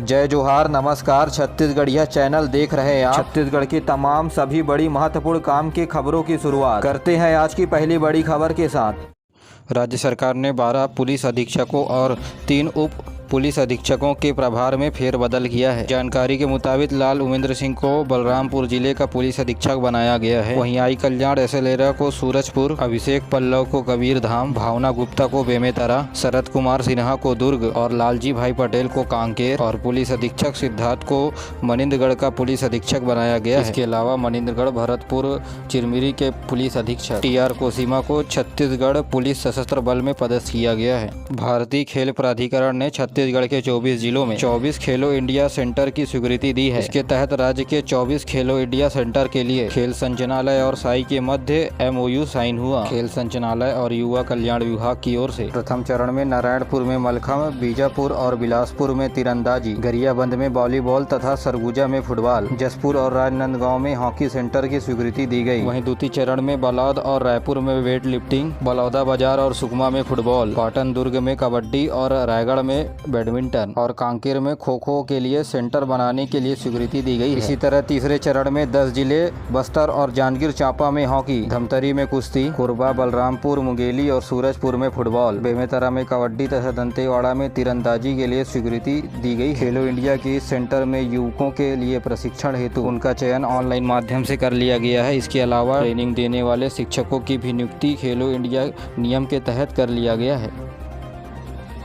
जय जोहार, नमस्कार। छत्तीसगढ़िया चैनल देख रहे हैं आप। छत्तीसगढ़ की तमाम सभी बड़ी महत्वपूर्ण काम की खबरों की शुरुआत करते हैं आज की पहली बड़ी खबर के साथ। राज्य सरकार ने 12 पुलिस अधीक्षकों और 3 उप पुलिस अधीक्षकों के प्रभार में फेरबदल किया है। जानकारी के मुताबिक लाल उमेंद्र सिंह को बलरामपुर जिले का पुलिस अधीक्षक बनाया गया है। वहीं आई कल्याण एसलेरा को सूरजपुर, अभिषेक पल्लव को कबीरधाम, भावना गुप्ता को बेमेतरा, शरद कुमार सिन्हा को दुर्ग और लालजी भाई पटेल को कांकेर और पुलिस अधीक्षक सिद्धार्थ को मनिंदगढ़ का पुलिस अधीक्षक बनाया गया है। इसके अलावा मनिंदगढ़, भरतपुर, चिरमिरी के पुलिस अधीक्षक TR कोसीमा को छत्तीसगढ़ पुलिस सशस्त्र बल में पदस्थ किया गया है। भारतीय खेल प्राधिकरण ने छत्तीसगढ़ के 24 जिलों में 24 खेलो इंडिया सेंटर की स्वीकृति दी है। इसके तहत राज्य के 24 खेलो इंडिया सेंटर के लिए खेल संचालनालय और साई के मध्य MOU साइन हुआ। खेल संचालनालय और युवा कल्याण विभाग की ओर से प्रथम चरण में नारायणपुर में मलखम्ब, बीजापुर और बिलासपुर में तीरंदाजी, गरियाबंद में वॉलीबॉल तथा सरगुजा में फुटबॉल, जसपुर और राजनांदगांव में हॉकी सेंटर की स्वीकृति दी गई। वहीं द्वितीय चरण में बलौद और रायपुर में वेट लिफ्टिंग, बलौदाबाजार और सुकमा में फुटबॉल, पाटन दुर्ग में कबड्डी और रायगढ़ में बैडमिंटन और कांकेर में खो खो के लिए सेंटर बनाने के लिए स्वीकृति दी गई है। इसी तरह तीसरे चरण में 10 जिले बस्तर और जांजगीर चांपा में हॉकी, धमतरी में कुश्ती, कोरबा, बलरामपुर, मुंगेली और सूरजपुर में फुटबॉल, बेमेतरा में कबड्डी तथा दंतेवाड़ा में तीरंदाजी के लिए स्वीकृति दी गई। खेलो इंडिया के इस सेंटर में युवकों के लिए प्रशिक्षण हेतु उनका चयन ऑनलाइन माध्यम से कर लिया गया है। इसके अलावा ट्रेनिंग देने वाले शिक्षकों की भी नियुक्ति खेलो इंडिया नियम के तहत कर लिया गया है।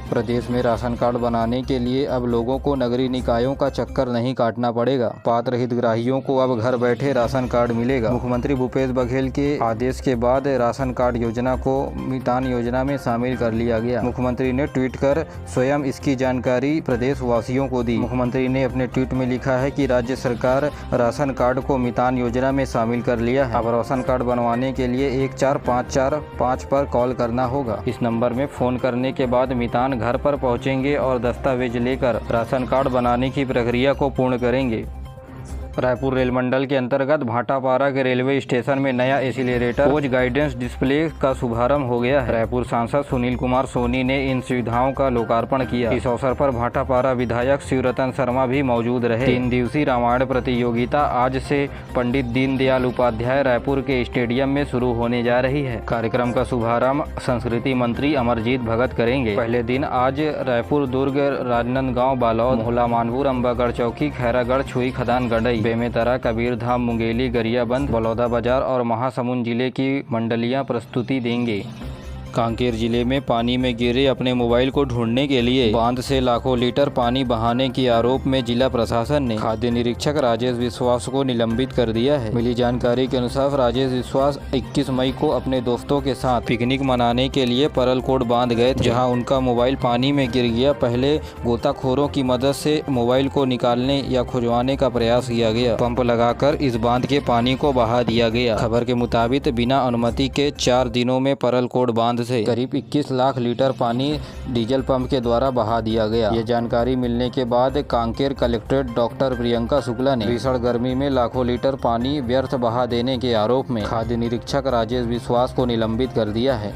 प्रदेश में राशन कार्ड बनाने के लिए अब लोगों को नगरीय निकायों का चक्कर नहीं काटना पड़ेगा। पात्र हितग्राहियों को अब घर बैठे राशन कार्ड मिलेगा। मुख्यमंत्री भूपेश बघेल के आदेश के बाद राशन कार्ड योजना को मितान योजना में शामिल कर लिया गया। मुख्यमंत्री ने ट्वीट कर स्वयं इसकी जानकारी प्रदेश वासियों को दी। मुख्यमंत्री ने अपने ट्वीट में लिखा है कि राज्य सरकार राशन कार्ड को मितान योजना में शामिल कर लिया है। अब राशन कार्ड बनवाने के लिए 14545 पर कॉल करना होगा। इस नंबर में फोन करने के बाद मितान घर पर पहुंचेंगे और दस्तावेज लेकर राशन कार्ड बनाने की प्रक्रिया को पूर्ण करेंगे। रायपुर रेल मंडल के अंतर्गत भाटापारा के रेलवे स्टेशन में नया एक्सीलरेटर कोच गाइडेंस डिस्प्ले का शुभारंभ हो गया है। रायपुर सांसद सुनील कुमार सोनी ने इन सुविधाओं का लोकार्पण किया। इस अवसर पर भाटापारा विधायक शिवरतन शर्मा भी मौजूद रहे। 3 दिवसीय रामायण प्रतियोगिता आज से पंडित दीनदयाल उपाध्याय रायपुर के स्टेडियम में शुरू होने जा रही है। कार्यक्रम का शुभारंभ संस्कृति मंत्री अमरजीत भगत करेंगे। पहले दिन आज रायपुर, दुर्ग, राजनांदगांव, बालोद, मोहला, मानपुर, अंबागढ़ चौकी, खैरागढ़, छुई खदान, गंडई, बेमेतरा, कबीरधाम, मुंगेली, गरियाबंद, बलौदाबाजार और महासमुंद जिले की मंडलियां प्रस्तुति देंगे। कांकेर जिले में पानी में गिरे अपने मोबाइल को ढूंढने के लिए बांध से लाखों लीटर पानी बहाने के आरोप में जिला प्रशासन ने खाद्य निरीक्षक राजेश विश्वास को निलंबित कर दिया है। मिली जानकारी के अनुसार राजेश विश्वास 21 मई को अपने दोस्तों के साथ पिकनिक मनाने के लिए परलकोट बांध गए थे, जहां उनका मोबाइल पानी में गिर गया। पहले गोताखोरों की मदद से मोबाइल को निकालने या खुजवाने का प्रयास किया गया। पंप लगाकर इस बांध के पानी को बहा दिया गया। खबर के मुताबिक बिना अनुमति के 4 दिनों में परलकोट बांध से करीब 21 लाख लीटर पानी डीजल पंप के द्वारा बहा दिया गया। ये जानकारी मिलने के बाद कांकेर कलेक्ट्रेट डॉक्टर प्रियंका शुक्ला ने भीषण गर्मी में लाखों लीटर पानी व्यर्थ बहा देने के आरोप में खाद्य निरीक्षक राजेश विश्वास को निलंबित कर दिया है।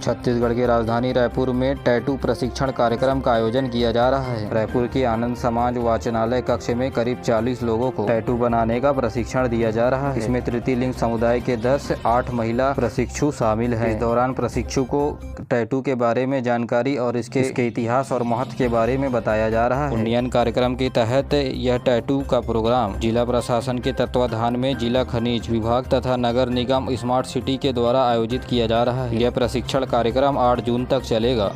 छत्तीसगढ़ की राजधानी रायपुर में टैटू प्रशिक्षण कार्यक्रम का आयोजन किया जा रहा है। रायपुर की आनंद समाज वाचनालय कक्ष में करीब 40 लोगों को टैटू बनाने का प्रशिक्षण दिया जा रहा है। इसमें तृतीय लिंग समुदाय के 10 से 8 महिला प्रशिक्षु शामिल हैं। इस दौरान प्रशिक्षु को टैटू के बारे में जानकारी और इसके इतिहास और महत्व के बारे में बताया जा रहा है। उन्नयन कार्यक्रम के तहत यह टैटू का प्रोग्राम जिला प्रशासन के तत्वाधान में जिला खनिज विभाग तथा नगर निगम स्मार्ट सिटी के द्वारा आयोजित किया जा रहा है। यह प्रशिक्षण कार्यक्रम 8 जून तक चलेगा।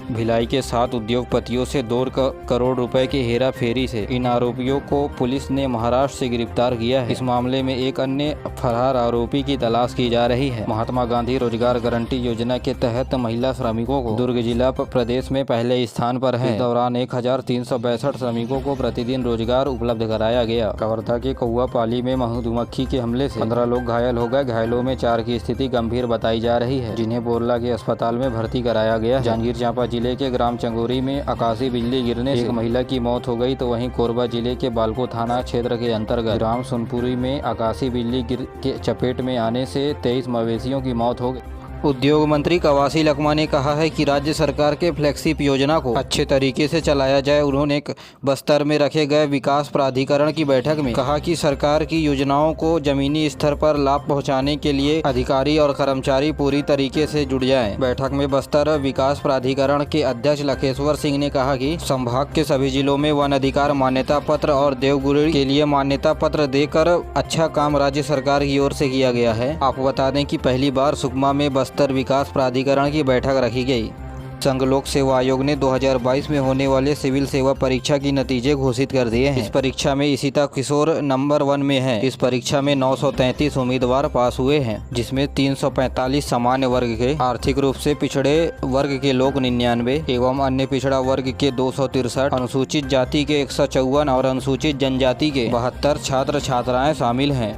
भिलाई के 7 उद्योगपतियों से 2 करोड़ रुपए की हेरा फेरी से इन आरोपियों को पुलिस ने महाराष्ट्र से गिरफ्तार किया है। इस मामले में एक अन्य फरार आरोपी की तलाश की जा रही है। महात्मा गांधी रोजगार गारंटी योजना के तहत महिला श्रमिकों को दुर्ग जिला प्रदेश में पहले स्थान पर है। इस दौरान 1362 श्रमिकों को प्रतिदिन रोजगार उपलब्ध कराया गया। कवर्धा के कौआपाली में मधुमक्खी के हमले से 15 लोग घायल हो गए। घायलों में 4 की स्थिति गंभीर बताई जा रही है, जिन्हें बोरला के अस्पताल में भर्ती कराया गया। जांजगीर चांपा जिले के ग्राम चंगोरी में आकाशीय बिजली गिरने से एक महिला की मौत हो गई, तो वहीं कोरबा जिले के बालको थाना क्षेत्र के अंतर्गत ग्राम सोनपुरी में आकाशीय बिजली गिर के चपेट में आने से 23 मवेशियों की मौत हो गई। उद्योग मंत्री कवासी लखमा ने कहा है कि राज्य सरकार के फ्लैगशिप योजना को अच्छे तरीके से चलाया जाए। उन्होंने बस्तर में रखे गए विकास प्राधिकरण की बैठक में कहा कि सरकार की योजनाओं को जमीनी स्तर पर लाभ पहुंचाने के लिए अधिकारी और कर्मचारी पूरी तरीके से जुट जाएं। बैठक में बस्तर विकास प्राधिकरण के अध्यक्ष लखेश्वर सिंह ने कहा कि संभाग के सभी जिलों में वन अधिकार मान्यता पत्र और देवगुरु के लिए मान्यता पत्र देकर अच्छा काम राज्य सरकार की ओर से किया गया है। आपको बता दें कि पहली बार सुकमा में बस्तर विकास प्राधिकरण की बैठक रखी गई। संघ लोक सेवा आयोग ने 2022 में होने वाले सिविल सेवा परीक्षा की नतीजे घोषित कर दिए हैं। इस परीक्षा में इशिता किशोर नंबर 1 में है। इस परीक्षा में 933 उम्मीदवार पास हुए हैं, जिसमें 345 सामान्य वर्ग के, आर्थिक रूप से पिछड़े वर्ग के लोग 99 एवं अन्य पिछड़ा वर्ग के 263, अनुसूचित जाति के 154 और अनुसूचित जनजाति के 72 छात्र छात्राएं शामिल हैं।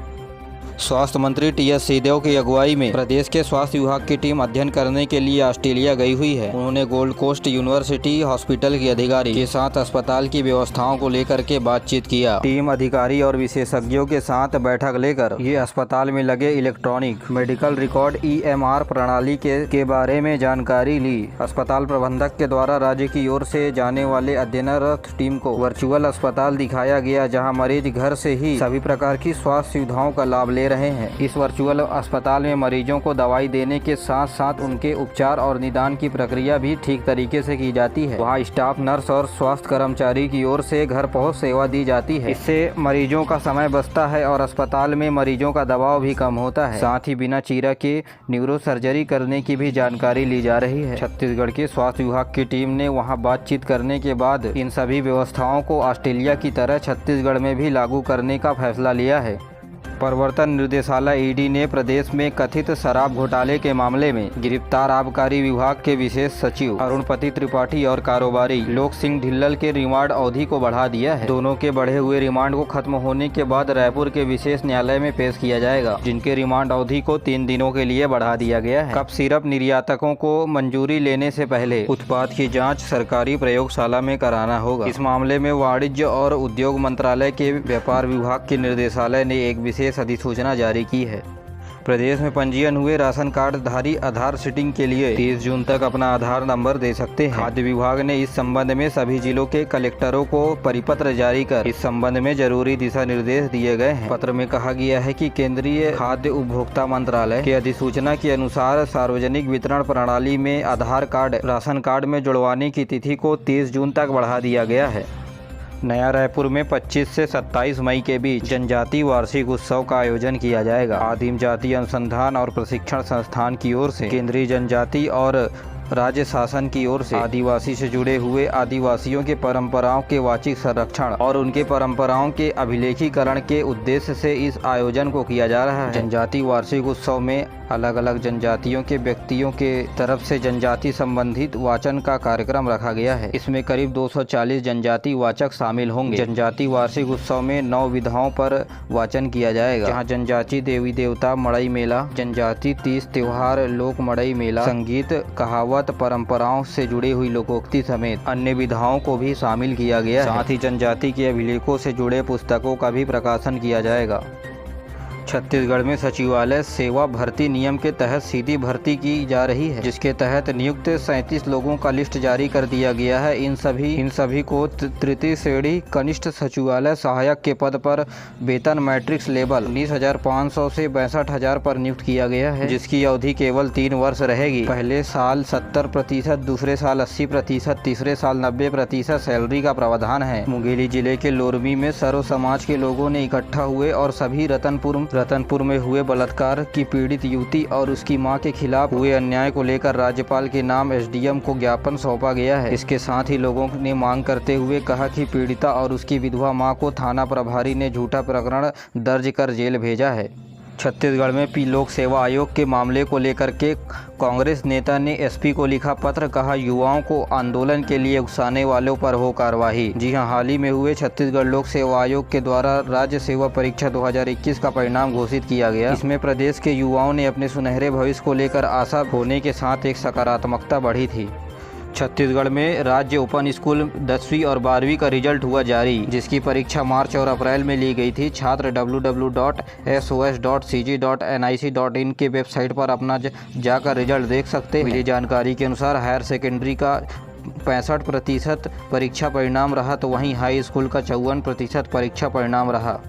स्वास्थ्य मंत्री टी.एस. सिंहदेव की अगुवाई में प्रदेश के स्वास्थ्य विभाग की टीम अध्ययन करने के लिए ऑस्ट्रेलिया गई हुई है। उन्होंने गोल्ड कोस्ट यूनिवर्सिटी हॉस्पिटल के अधिकारी के साथ अस्पताल की व्यवस्थाओं को लेकर के बातचीत किया। टीम अधिकारी और विशेषज्ञों के साथ बैठक लेकर ये अस्पताल में लगे इलेक्ट्रॉनिक मेडिकल रिकॉर्ड EMR प्रणाली के बारे में जानकारी ली। अस्पताल प्रबंधक के द्वारा राज्य की ओर से जाने वाले अध्ययनरत टीम को वर्चुअल अस्पताल दिखाया गया, जहाँ मरीज घर से ही सभी प्रकार की स्वास्थ्य सुविधाओं का लाभ ले रहे हैं। इस वर्चुअल अस्पताल में मरीजों को दवाई देने के साथ साथ उनके उपचार और निदान की प्रक्रिया भी ठीक तरीके से की जाती है। वहाँ स्टाफ नर्स और स्वास्थ्य कर्मचारी की ओर से घर पहुँच सेवा दी जाती है। इससे मरीजों का समय बचता है और अस्पताल में मरीजों का दबाव भी कम होता है। साथ ही बिना चीरा के न्यूरो सर्जरी करने की भी जानकारी ली जा रही है। छत्तीसगढ़ के स्वास्थ्य विभाग की टीम ने वहाँ बातचीत करने के बाद इन सभी व्यवस्थाओं को ऑस्ट्रेलिया की तरह छत्तीसगढ़ में भी लागू करने का फैसला लिया है। प्रवर्तन निर्देशालय ईडी ने प्रदेश में कथित शराब घोटाले के मामले में गिरफ्तार आबकारी विभाग के विशेष सचिव अरुणपति त्रिपाठी और कारोबारी लोक सिंह ढिल्लल के रिमांड अवधि को बढ़ा दिया है। दोनों के बढ़े हुए रिमांड को खत्म होने के बाद रायपुर के विशेष न्यायालय में पेश किया जाएगा, जिनके रिमांड अवधि को 3 दिनों के लिए बढ़ा दिया गया है। कप सिरप निर्यातकों को मंजूरी लेने से पहले उत्पाद की जाँच सरकारी प्रयोगशाला में कराना होगा। इस मामले में वाणिज्य और उद्योग मंत्रालय के व्यापार विभाग के निर्देशालय ने एक विशेष अधिसूचना जारी की है। प्रदेश में पंजीयन हुए राशन कार्ड धारी आधार सीडिंग के लिए 30 जून तक अपना आधार नंबर दे सकते हैं। खाद्य विभाग ने इस संबंध में सभी जिलों के कलेक्टरों को परिपत्र जारी कर इस संबंध में जरूरी दिशा निर्देश दिए गए हैं। पत्र में कहा गया है कि केंद्रीय खाद्य उपभोक्ता मंत्रालय के अधिसूचना के अनुसार सार्वजनिक वितरण प्रणाली में आधार कार्ड राशन कार्ड में जुड़वाने की तिथि को 30 जून तक बढ़ा दिया गया है। नया रायपुर में 25 से 27 मई के बीच जनजाति वार्षिक उत्सव का आयोजन किया जाएगा। आदिम जाति अनुसंधान और प्रशिक्षण संस्थान की ओर से केंद्रीय जनजाति और राज्य शासन की ओर से आदिवासी से जुड़े हुए आदिवासियों के परंपराओं के वाचिक संरक्षण और उनके परंपराओं के अभिलेखीकरण के उद्देश्य से इस आयोजन को किया जा रहा है। जनजाति वार्षिक उत्सव में अलग अलग जनजातियों के व्यक्तियों के तरफ से जनजाति संबंधित वाचन का कार्यक्रम रखा गया है। इसमें करीब 240 जनजाति वाचक शामिल होंगे। जनजाति वार्षिक उत्सव में 9 विधाओं पर वाचन किया जाएगा, जहाँ जनजाति देवी देवता मड़ई मेला, जनजाति तीज त्योहार, लोक मड़ई मेला, संगीत, कहावत, परंपराओं से जुड़ी हुई लोकोक्ति समेत अन्य विधाओं को भी शामिल किया गया है। साथ ही जनजाति के अभिलेखों से जुड़े पुस्तकों का भी प्रकाशन किया जाएगा। छत्तीसगढ़ में सचिवालय सेवा भर्ती नियम के तहत सीधी भर्ती की जा रही है, जिसके तहत नियुक्त 37 लोगों का लिस्ट जारी कर दिया गया है। इन सभी को तृतीय श्रेणी कनिष्ठ सचिवालय सहायक के पद पर वेतन मैट्रिक्स लेवल 19,500 से 62,000 पर नियुक्त किया गया है, जिसकी अवधि केवल 3 वर्ष रहेगी। पहले साल 70%, दूसरे साल 80%, तीसरे साल 90% सैलरी का प्रावधान है। मुंगेली जिले के लोरमी में सर्व समाज के लोगों ने इकट्ठा हुए और सभी रतनपुर में हुए बलात्कार की पीड़ित युवती और उसकी मां के खिलाफ हुए अन्याय को लेकर राज्यपाल के नाम SDM को ज्ञापन सौंपा गया है। इसके साथ ही लोगों ने मांग करते हुए कहा कि पीड़िता और उसकी विधवा मां को थाना प्रभारी ने झूठा प्रकरण दर्ज कर जेल भेजा है। छत्तीसगढ़ में लोक सेवा आयोग के मामले को लेकर के कांग्रेस नेता ने SP को लिखा पत्र, कहा युवाओं को आंदोलन के लिए उकसाने वालों पर हो कार्रवाई। जी हां, हाल ही में हुए छत्तीसगढ़ लोक सेवा आयोग के द्वारा राज्य सेवा परीक्षा 2021 का परिणाम घोषित किया गया। इसमें प्रदेश के युवाओं ने अपने सुनहरे भविष्य को लेकर आशा होने के साथ एक सकारात्मकता बढ़ी थी। छत्तीसगढ़ में राज्य ओपन स्कूल 10वीं और 12वीं का रिजल्ट हुआ जारी, जिसकी परीक्षा मार्च और अप्रैल में ली गई थी। छात्र www.sos.cg.nic.in के वेबसाइट पर अपना जाकर रिजल्ट देख सकते हैं। मिली जानकारी के अनुसार हायर सेकेंडरी का 65% परीक्षा परिणाम रहा, तो वहीं हाई स्कूल का 54% परीक्षा परिणाम रहा।